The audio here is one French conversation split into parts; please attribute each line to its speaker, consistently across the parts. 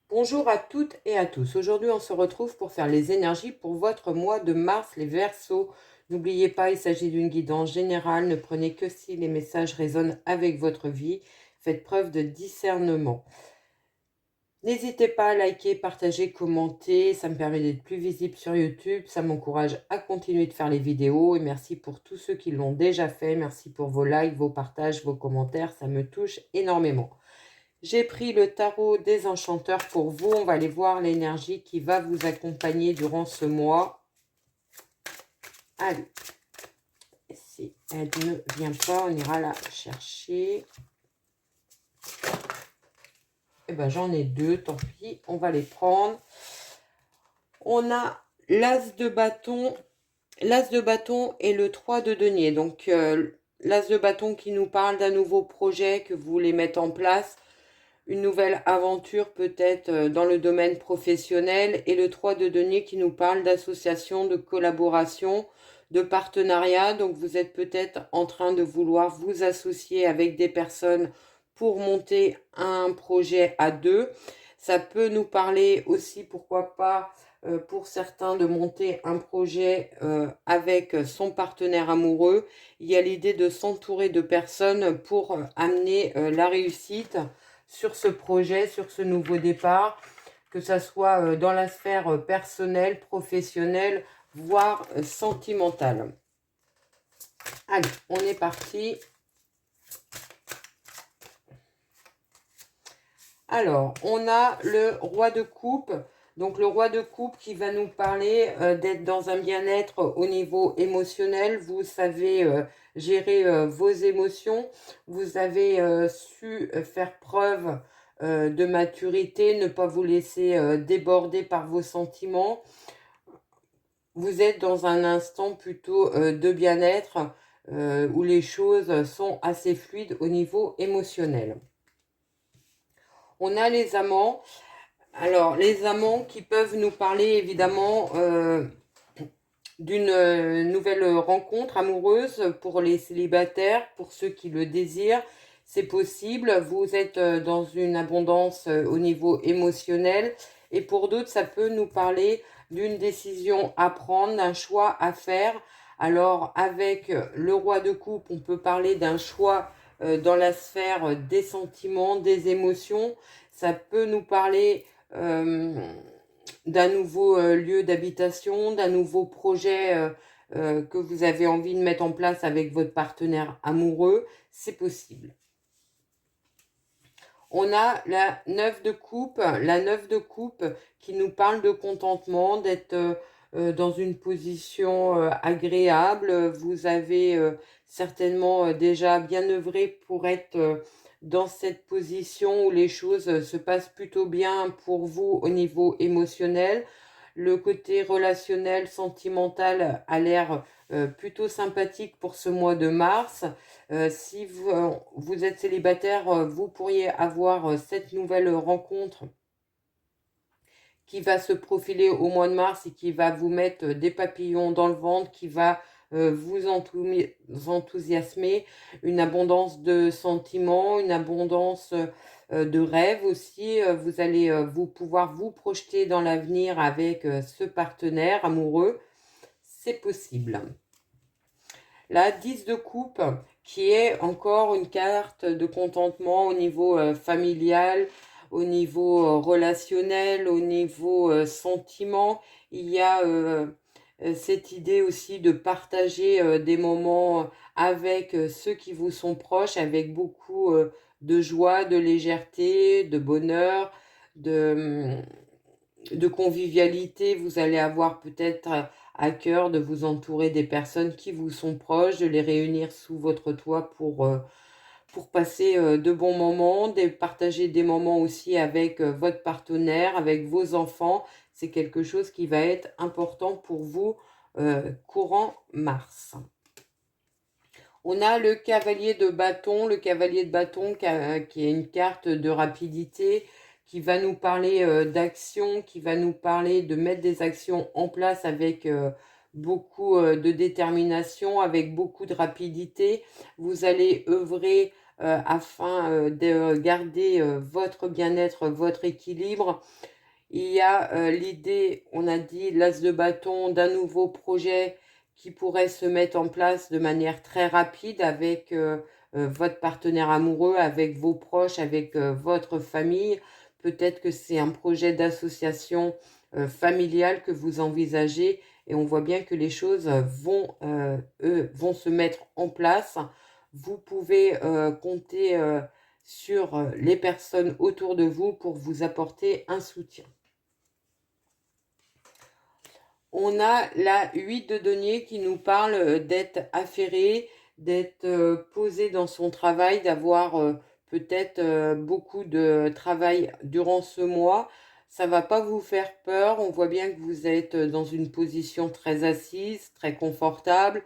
Speaker 1: Bonjour à toutes et à tous. Aujourd'hui, on se retrouve pour faire les énergies pour votre mois de mars, les Verseaux. N'oubliez pas, il s'agit d'une guidance générale. Ne prenez que si les messages résonnent avec votre vie. Faites preuve de discernement. N'hésitez pas à liker, partager, commenter. Ça me permet d'être plus visible sur YouTube. Ça m'encourage à continuer de faire les vidéos. Et merci pour tous ceux qui l'ont déjà fait. Merci pour vos likes, vos partages, vos commentaires. Ça me touche énormément. J'ai pris le tarot des enchanteurs pour vous. On va aller voir l'énergie qui va vous accompagner durant ce mois. Allez, si elle ne vient pas, on ira la chercher. Eh ben, j'en ai deux, tant pis, on va les prendre. On a l'as de bâton. L'as de bâton et le 3 de denier. Donc, l'as de bâton qui nous parle d'un nouveau projet que vous voulez mettre en place. Une nouvelle aventure peut-être dans le domaine professionnel, et le 3 de denier qui nous parle d'association, de collaboration, de partenariat. Donc vous êtes peut-être en train de vouloir vous associer avec des personnes pour monter un projet à deux. Ça peut nous parler aussi, pourquoi pas, pour certains, de monter un projet avec son partenaire amoureux. Il y a l'idée de s'entourer de personnes pour amener la réussite sur ce projet, sur ce nouveau départ, que ça soit dans la sphère personnelle, professionnelle, voire sentimentale. Allez, on est parti. Alors, on a le roi de coupe. Donc, le roi de coupe qui va nous parler d'être dans un bien-être au niveau émotionnel. Vous savez gérer vos émotions. Vous avez su faire preuve de maturité, ne pas vous laisser déborder par vos sentiments. Vous êtes dans un instant plutôt de bien-être où les choses sont assez fluides au niveau émotionnel. On a les amants. Alors, les amants qui peuvent nous parler évidemment d'une nouvelle rencontre amoureuse pour les célibataires, pour ceux qui le désirent. C'est possible, vous êtes dans une abondance au niveau émotionnel, et pour d'autres, ça peut nous parler d'une décision à prendre, d'un choix à faire. Alors, avec le roi de coupe, on peut parler d'un choix dans la sphère des sentiments, des émotions. Ça peut nous parler d'un nouveau lieu d'habitation, d'un nouveau projet que vous avez envie de mettre en place avec votre partenaire amoureux. C'est possible. On a la 9 de coupe, qui nous parle de contentement, d'être dans une position agréable. Vous avez certainement déjà bien œuvré pour être dans cette position où les choses se passent plutôt bien pour vous au niveau émotionnel. Le côté relationnel, sentimental a l'air plutôt sympathique pour ce mois de mars. Si vous êtes célibataire, vous pourriez avoir cette nouvelle rencontre qui va se profiler au mois de mars et qui va vous mettre des papillons dans le ventre, qui va vous enthousiasmer, une abondance de sentiments, une abondance de rêves aussi. Vous allez pouvoir vous projeter dans l'avenir avec ce partenaire amoureux. C'est possible. La 10 de coupe, qui est encore une carte de contentement au niveau familial, au niveau relationnel, au niveau sentiment. Il y a cette idée aussi de partager des moments avec ceux qui vous sont proches, avec beaucoup de joie, de légèreté, de bonheur, de convivialité. Vous allez avoir peut-être à cœur de vous entourer des personnes qui vous sont proches, de les réunir sous votre toit pour passer de bons moments, de partager des moments aussi avec votre partenaire, avec vos enfants. C'est quelque chose qui va être important pour vous courant mars. On a le cavalier de bâton qui est une carte de rapidité, qui va nous parler d'action, qui va nous parler de mettre des actions en place avec beaucoup de détermination, avec beaucoup de rapidité. Vous allez œuvrer afin de garder votre bien-être, votre équilibre. Il y a l'idée, on a dit, l'as de bâton, d'un nouveau projet qui pourrait se mettre en place de manière très rapide avec votre partenaire amoureux, avec vos proches, avec votre famille. Peut-être que c'est un projet d'association familiale que vous envisagez et on voit bien que les choses vont se mettre en place. Vous pouvez compter sur les personnes autour de vous pour vous apporter un soutien. On a la 8 de denier qui nous parle d'être affairé, d'être posé dans son travail, d'avoir peut-être beaucoup de travail durant ce mois. Ça va pas vous faire peur. On voit bien que vous êtes dans une position très assise, très confortable.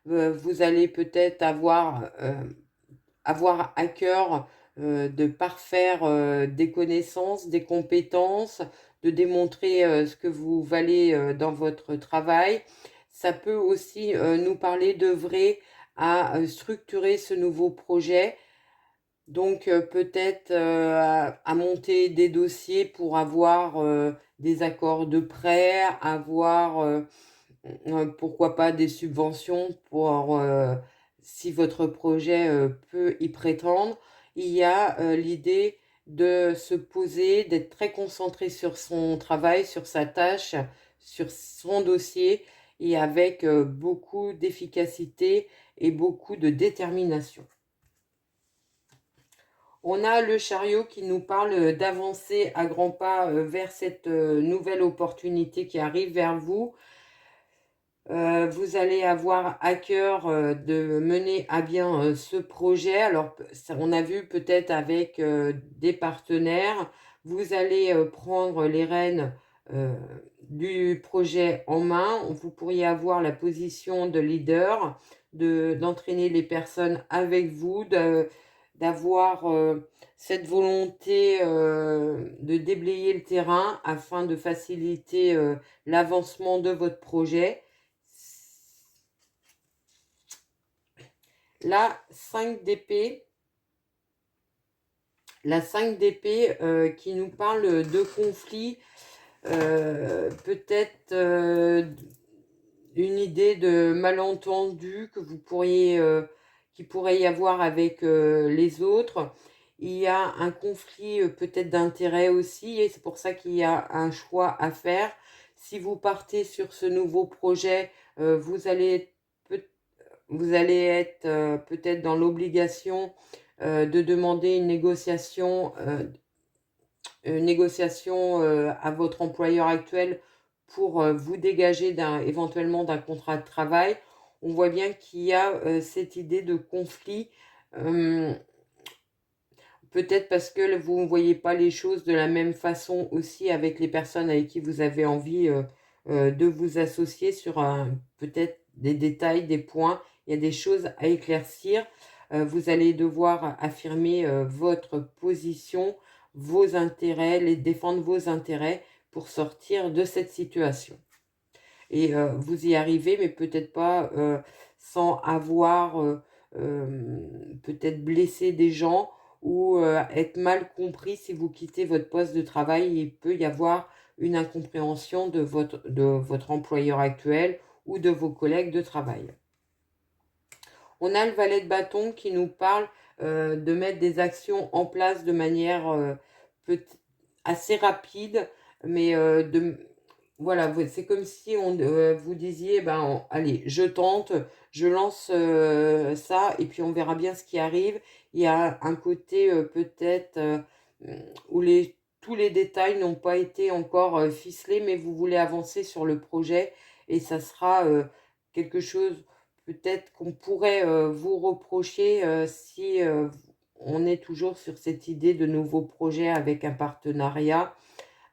Speaker 1: Vous allez peut-être avoir à cœur de parfaire des connaissances, des compétences, de démontrer ce que vous valez dans votre travail. Ça peut aussi nous parler d'œuvrer à structurer ce nouveau projet. Donc peut-être à monter des dossiers pour avoir des accords de prêt, avoir pourquoi pas des subventions pour si votre projet peut y prétendre. Il y a l'idée de se poser, d'être très concentré sur son travail, sur sa tâche, sur son dossier et avec beaucoup d'efficacité et beaucoup de détermination. On a le chariot qui nous parle d'avancer à grands pas vers cette nouvelle opportunité qui arrive vers vous. Vous allez avoir à cœur de mener à bien ce projet. Alors, on a vu peut-être avec des partenaires, vous allez prendre les rênes du projet en main. Vous pourriez avoir la position de leader, d'entraîner les personnes avec vous, d'avoir cette volonté de déblayer le terrain afin de faciliter l'avancement de votre projet. La 5 d'épée, qui nous parle de conflit, peut-être une idée de malentendu que vous pourriez, qui pourrait y avoir avec les autres. Il y a un conflit peut-être d'intérêt aussi et c'est pour ça qu'il y a un choix à faire. Si vous partez sur ce nouveau projet, vous allez être peut-être dans l'obligation de demander une négociation à votre employeur actuel pour vous dégager éventuellement d'un contrat de travail. On voit bien qu'il y a cette idée de conflit, peut-être parce que vous ne voyez pas les choses de la même façon aussi avec les personnes avec qui vous avez envie de vous associer sur peut-être des détails, des points. Il y a des choses à éclaircir. Vous allez devoir affirmer votre position, vos intérêts, défendre vos intérêts pour sortir de cette situation. Et vous y arrivez, mais peut-être pas sans avoir peut-être blessé des gens ou être mal compris si vous quittez votre poste de travail. Il peut y avoir une incompréhension de votre employeur actuel ou de vos collègues de travail. On a le valet de bâton qui nous parle de mettre des actions en place de manière assez rapide, mais voilà, c'est comme si vous disiez, allez, je tente, je lance ça, et puis on verra bien ce qui arrive. Il y a un côté peut-être où tous les détails n'ont pas été encore ficelés, mais vous voulez avancer sur le projet, et ça sera quelque chose peut-être qu'on pourrait vous reprocher si on est toujours sur cette idée de nouveau projet avec un partenariat,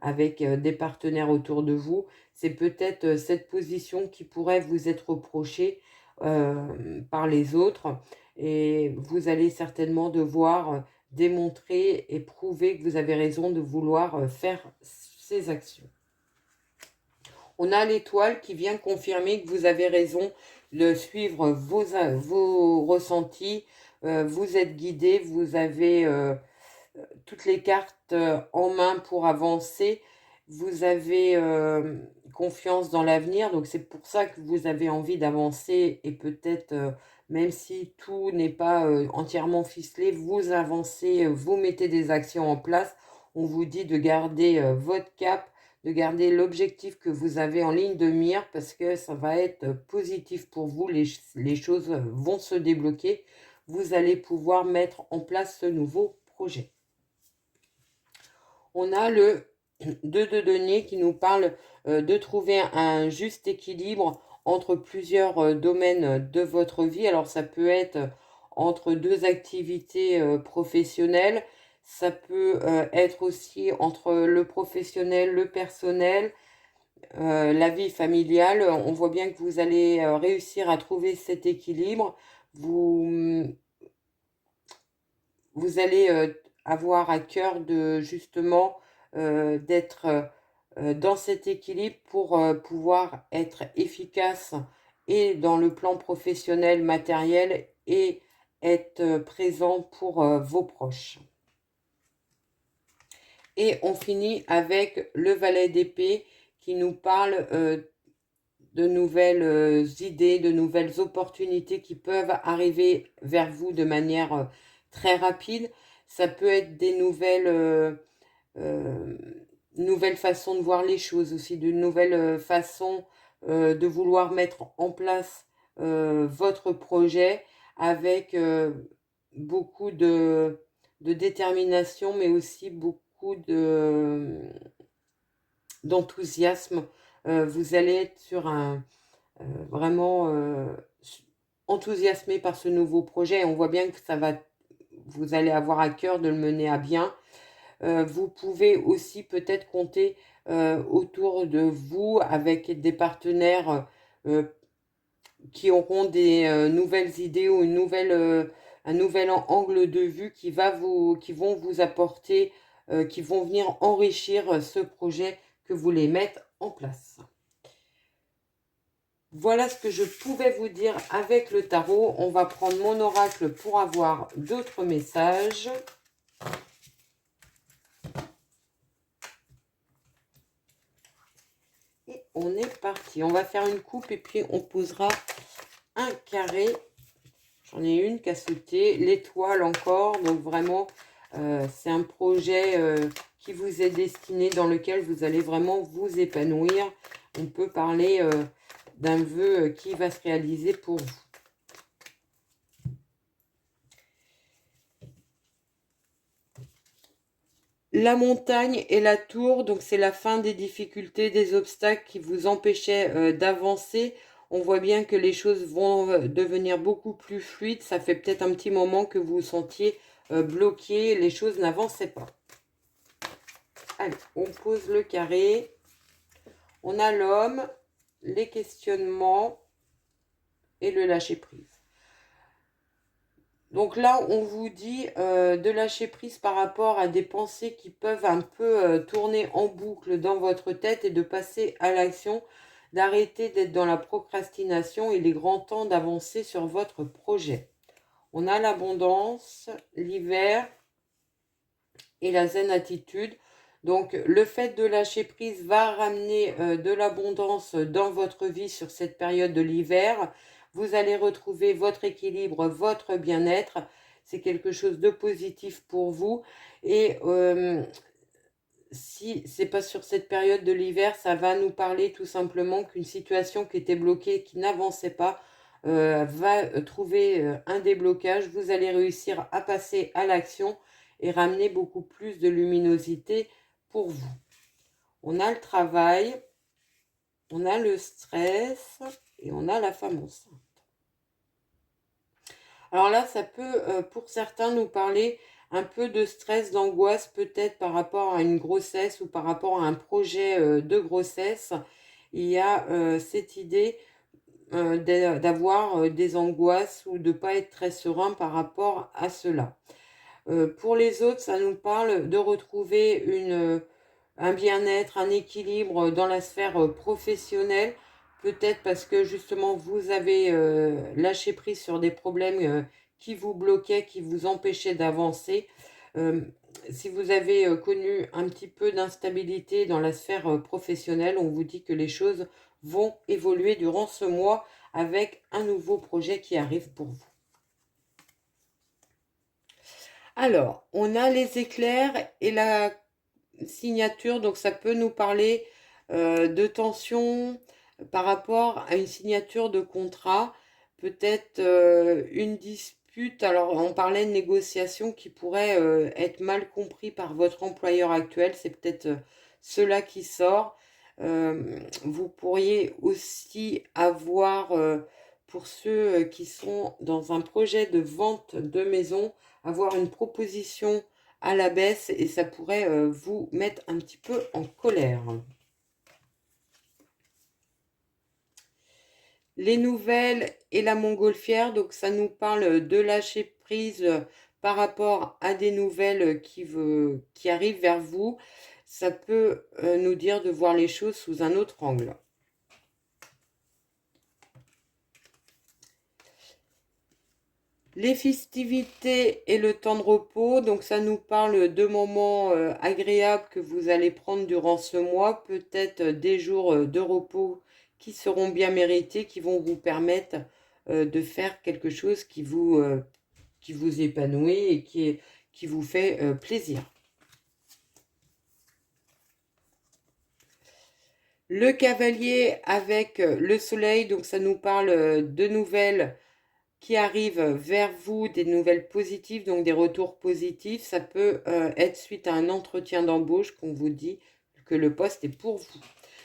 Speaker 1: avec des partenaires autour de vous. C'est peut-être cette position qui pourrait vous être reprochée par les autres et vous allez certainement devoir démontrer et prouver que vous avez raison de vouloir faire ces actions. On a l'étoile qui vient confirmer que vous avez raison de suivre vos ressentis, vous êtes guidé, vous avez toutes les cartes en main pour avancer. Vous avez confiance dans l'avenir, donc c'est pour ça que vous avez envie d'avancer et peut-être, même si tout n'est pas entièrement ficelé, vous avancez, vous mettez des actions en place. On vous dit de garder votre cap, de garder l'objectif que vous avez en ligne de mire parce que ça va être positif pour vous, les choses vont se débloquer. Vous allez pouvoir mettre en place ce nouveau projet. On a le 2 de denier qui nous parle de trouver un juste équilibre entre plusieurs domaines de votre vie. Alors ça peut être entre deux activités professionnelles, ça peut être aussi entre le professionnel, le personnel, la vie familiale. On voit bien que vous allez réussir à trouver cet équilibre. Vous allez avoir à cœur de justement d'être dans cet équilibre pour pouvoir être efficace et dans le plan professionnel, matériel et être présent pour vos proches. Et on finit avec le valet d'épée qui nous parle de nouvelles idées, de nouvelles opportunités qui peuvent arriver vers vous de manière très rapide. Ça peut être des nouvelles façons de voir les choses aussi, de nouvelles façons de vouloir mettre en place votre projet avec beaucoup de détermination, mais aussi beaucoup d'enthousiasme. Vous allez être vraiment enthousiasmé par ce nouveau projet. On voit bien que vous allez avoir à cœur de le mener à bien. Vous pouvez aussi peut-être compter autour de vous avec des partenaires qui auront des nouvelles idées ou un nouvel angle de vue qui vont vous apporter, qui vont venir enrichir ce projet que vous voulez mettre en place. Voilà ce que je pouvais vous dire avec le tarot. On va prendre mon oracle pour avoir d'autres messages. Et on est parti. On va faire une coupe et puis on posera un carré. J'en ai une qui a sauté. L'étoile encore. Donc vraiment, c'est un projet qui vous est destiné, dans lequel vous allez vraiment vous épanouir. On peut parler d'un vœu qui va se réaliser pour vous. La montagne et la tour, donc c'est la fin des difficultés, des obstacles qui vous empêchaient d'avancer. On voit bien que les choses vont devenir beaucoup plus fluides. Ça fait peut-être un petit moment que vous vous sentiez bloqué, les choses n'avançaient pas. Allez, on pose le carré. On a l'homme, les questionnements et le lâcher-prise. Donc là, on vous dit de lâcher prise par rapport à des pensées qui peuvent un peu tourner en boucle dans votre tête et de passer à l'action, d'arrêter d'être dans la procrastination. Il est grand temps d'avancer sur votre projet. On a l'abondance, l'hiver et la zen attitude. Donc le fait de lâcher prise va ramener de l'abondance dans votre vie sur cette période de l'hiver. Vous allez retrouver votre équilibre, votre bien-être. C'est quelque chose de positif pour vous. Et si ce n'est pas sur cette période de l'hiver, ça va nous parler tout simplement qu'une situation qui était bloquée, qui n'avançait pas, va trouver un déblocage. Vous allez réussir à passer à l'action et ramener beaucoup plus de luminosité pour vous. On a le travail, on a le stress et on a la femme enceinte. Alors là, ça peut, pour certains, nous parler un peu de stress, d'angoisse, peut-être par rapport à une grossesse ou par rapport à un projet de grossesse. Il y a cette idée d'avoir des angoisses ou de ne pas être très serein par rapport à cela. Pour les autres, ça nous parle de retrouver un bien-être, un équilibre dans la sphère professionnelle, peut-être parce que justement vous avez lâché prise sur des problèmes qui vous bloquaient, qui vous empêchaient d'avancer. Si vous avez connu un petit peu d'instabilité dans la sphère professionnelle, on vous dit que les choses vont évoluer durant ce mois avec un nouveau projet qui arrive pour vous. Alors, on a les éclairs et la signature, donc ça peut nous parler de tension par rapport à une signature de contrat, peut-être une dispute. Alors, on parlait de négociation qui pourrait être mal compris par votre employeur actuel, c'est peut-être cela qui sort. Vous pourriez aussi avoir, pour ceux qui sont dans un projet de vente de maison, avoir une proposition à la baisse et ça pourrait vous mettre un petit peu en colère. Les nouvelles et la montgolfière, donc ça nous parle de lâcher prise par rapport à des nouvelles qui arrivent vers vous. Ça peut nous dire de voir les choses sous un autre angle. Les festivités et le temps de repos, donc ça nous parle de moments agréables que vous allez prendre durant ce mois, peut-être des jours de repos qui seront bien mérités, qui vont vous permettre de faire quelque chose qui vous épanouit et qui vous fait plaisir. Le cavalier avec le soleil, donc ça nous parle de nouvelles qui arrivent vers vous, des nouvelles positives, donc des retours positifs. Ça peut être suite à un entretien d'embauche qu'on vous dit que le poste est pour vous.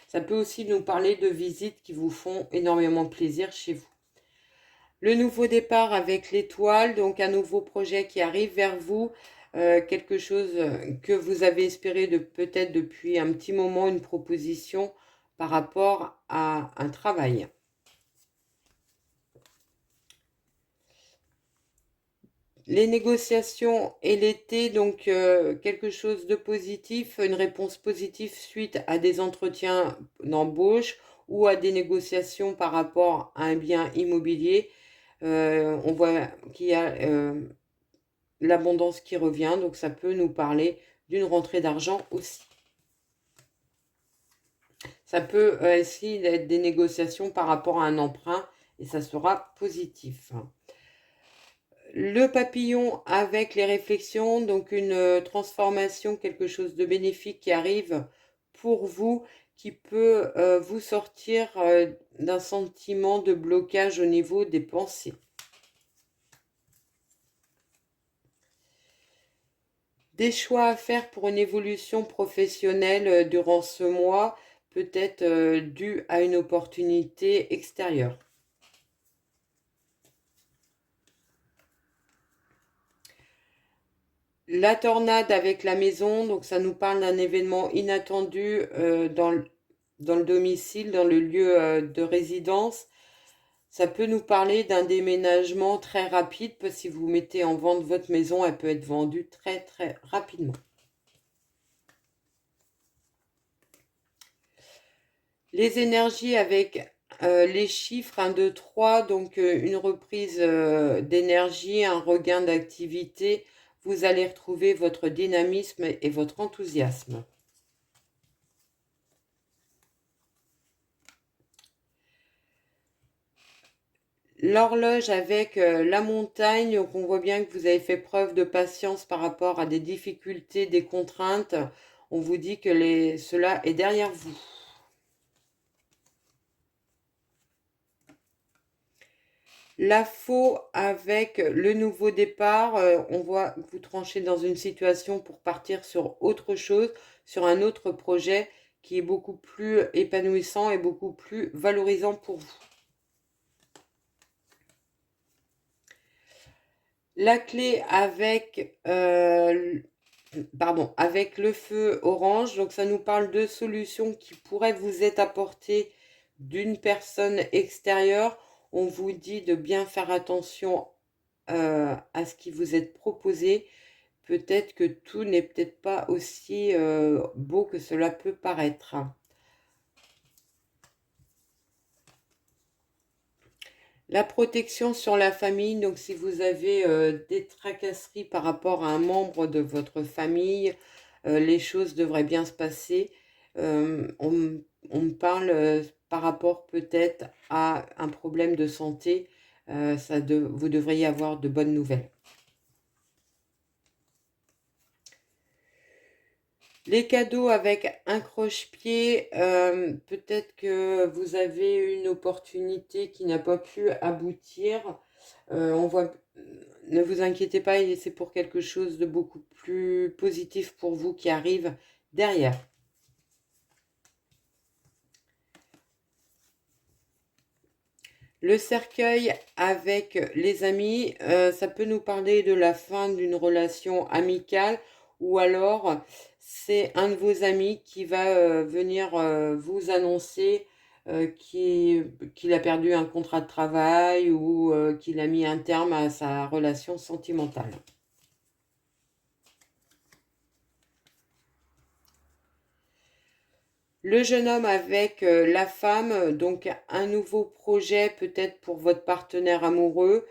Speaker 1: Ça peut aussi nous parler de visites qui vous font énormément plaisir chez vous. Le nouveau départ avec l'étoile, donc un nouveau projet qui arrive vers vous, quelque chose que vous avez espéré peut-être depuis un petit moment, une proposition par rapport à un travail. Les négociations et l'été, donc quelque chose de positif, une réponse positive suite à des entretiens d'embauche ou à des négociations par rapport à un bien immobilier. On voit qu'il y a l'abondance qui revient, donc ça peut nous parler d'une rentrée d'argent aussi. Ça peut aussi être des négociations par rapport à un emprunt et ça sera positif. Le papillon avec les réflexions, donc une transformation, quelque chose de bénéfique qui arrive pour vous, qui peut vous sortir d'un sentiment de blocage au niveau des pensées. Des choix à faire pour une évolution professionnelle durant ce mois, peut-être dû à une opportunité extérieure. La tornade avec la maison, donc ça nous parle d'un événement inattendu dans le domicile, dans le lieu de résidence. Ça peut nous parler d'un déménagement très rapide, parce que si vous mettez en vente votre maison, elle peut être vendue très très rapidement. Les énergies avec les chiffres 1, 2, 3, donc une reprise d'énergie, un regain d'activité. Vous allez retrouver votre dynamisme et votre enthousiasme. L'horloge avec la montagne, donc on voit bien que vous avez fait preuve de patience par rapport à des difficultés, des contraintes. On vous dit que cela est derrière vous. La faux avec le nouveau départ, on voit que vous tranchez dans une situation pour partir sur autre chose, sur un autre projet qui est beaucoup plus épanouissant et beaucoup plus valorisant pour vous. La clé avec, avec le feu orange, donc ça nous parle de solutions qui pourraient vous être apportées d'une personne extérieure. On vous dit de bien faire attention à ce qui vous est proposé. Peut-être que tout n'est peut-être pas aussi beau que cela peut paraître. La protection sur la famille, donc si vous avez des tracasseries par rapport à un membre de votre famille, les choses devraient bien se passer. On me parle par rapport peut-être à un problème de santé. Vous devriez avoir de bonnes nouvelles. Les cadeaux avec un croche-pied, peut-être que vous avez une opportunité qui n'a pas pu aboutir. Ne vous inquiétez pas, c'est pour quelque chose de beaucoup plus positif pour vous qui arrive derrière. Le cercueil avec les amis, ça peut nous parler de la fin d'une relation amicale ou alors c'est un de vos amis qui va venir vous annoncer qu'il a perdu un contrat de travail ou qu'il a mis un terme à sa relation sentimentale. Le jeune homme avec la femme, donc un nouveau projet peut-être pour votre partenaire amoureux,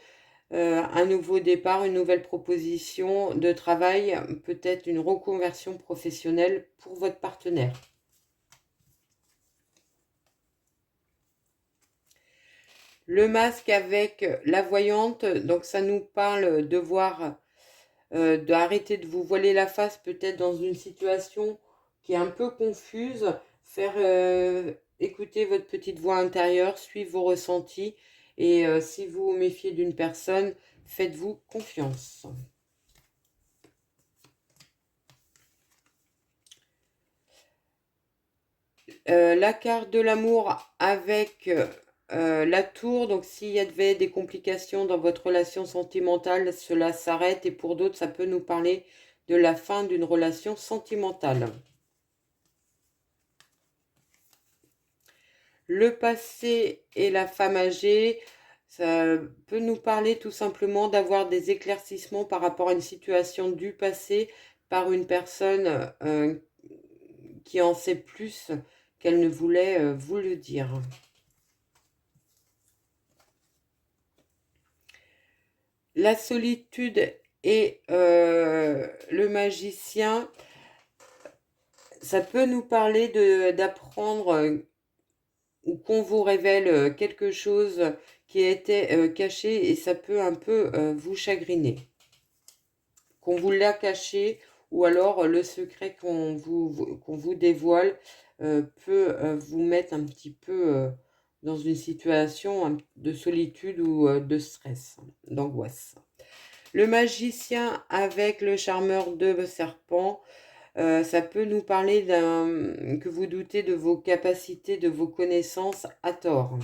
Speaker 1: un nouveau départ, une nouvelle proposition de travail, peut-être une reconversion professionnelle pour votre partenaire. Le masque avec la voyante, donc ça nous parle de voir, d'arrêter de vous voiler la face peut-être dans une situation qui est un peu confuse, faire écouter votre petite voix intérieure, suivre vos ressentis et si vous vous méfiez d'une personne, faites-vous confiance. La carte de l'amour avec la tour, donc s'il y avait des complications dans votre relation sentimentale, cela s'arrête et pour d'autres, ça peut nous parler de la fin d'une relation sentimentale. Le passé et la femme âgée, ça peut nous parler tout simplement d'avoir des éclaircissements par rapport à une situation du passé par une personne qui en sait plus qu'elle ne voulait vous le dire. La solitude et le magicien, ça peut nous parler d'apprendre ou qu'on vous révèle quelque chose qui était caché et ça peut un peu vous chagriner. Qu'on vous l'a caché ou alors le secret qu'on vous dévoile peut vous mettre un petit peu dans une situation de solitude ou de stress, d'angoisse. Le magicien avec le charmeur de serpent, ça peut nous parler que vous doutez de vos capacités, de vos connaissances à tort.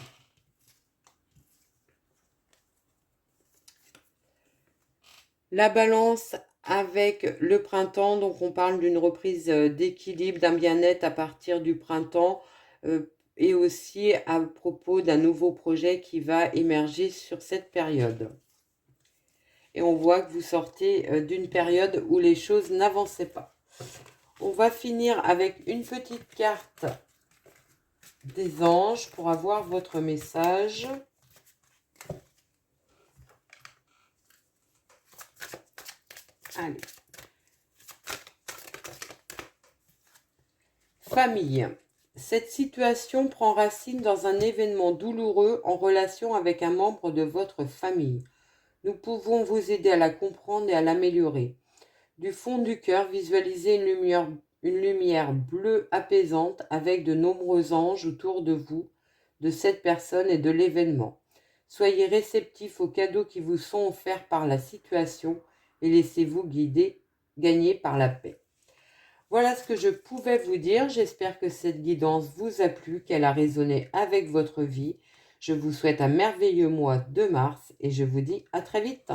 Speaker 1: La balance avec le printemps, donc on parle d'une reprise d'équilibre, d'un bien-être à partir du printemps et aussi à propos d'un nouveau projet qui va émerger sur cette période. Et on voit que vous sortez d'une période où les choses n'avançaient pas. On va finir avec une petite carte des anges pour avoir votre message. Allez. Famille. Cette situation prend racine dans un événement douloureux en relation avec un membre de votre famille. Nous pouvons vous aider à la comprendre et à l'améliorer. Du fond du cœur, visualisez une lumière bleue apaisante avec de nombreux anges autour de vous, de cette personne et de l'événement. Soyez réceptifs aux cadeaux qui vous sont offerts par la situation et laissez-vous gagner par la paix. Voilà ce que je pouvais vous dire. J'espère que cette guidance vous a plu, qu'elle a résonné avec votre vie. Je vous souhaite un merveilleux mois de mars et je vous dis à très vite.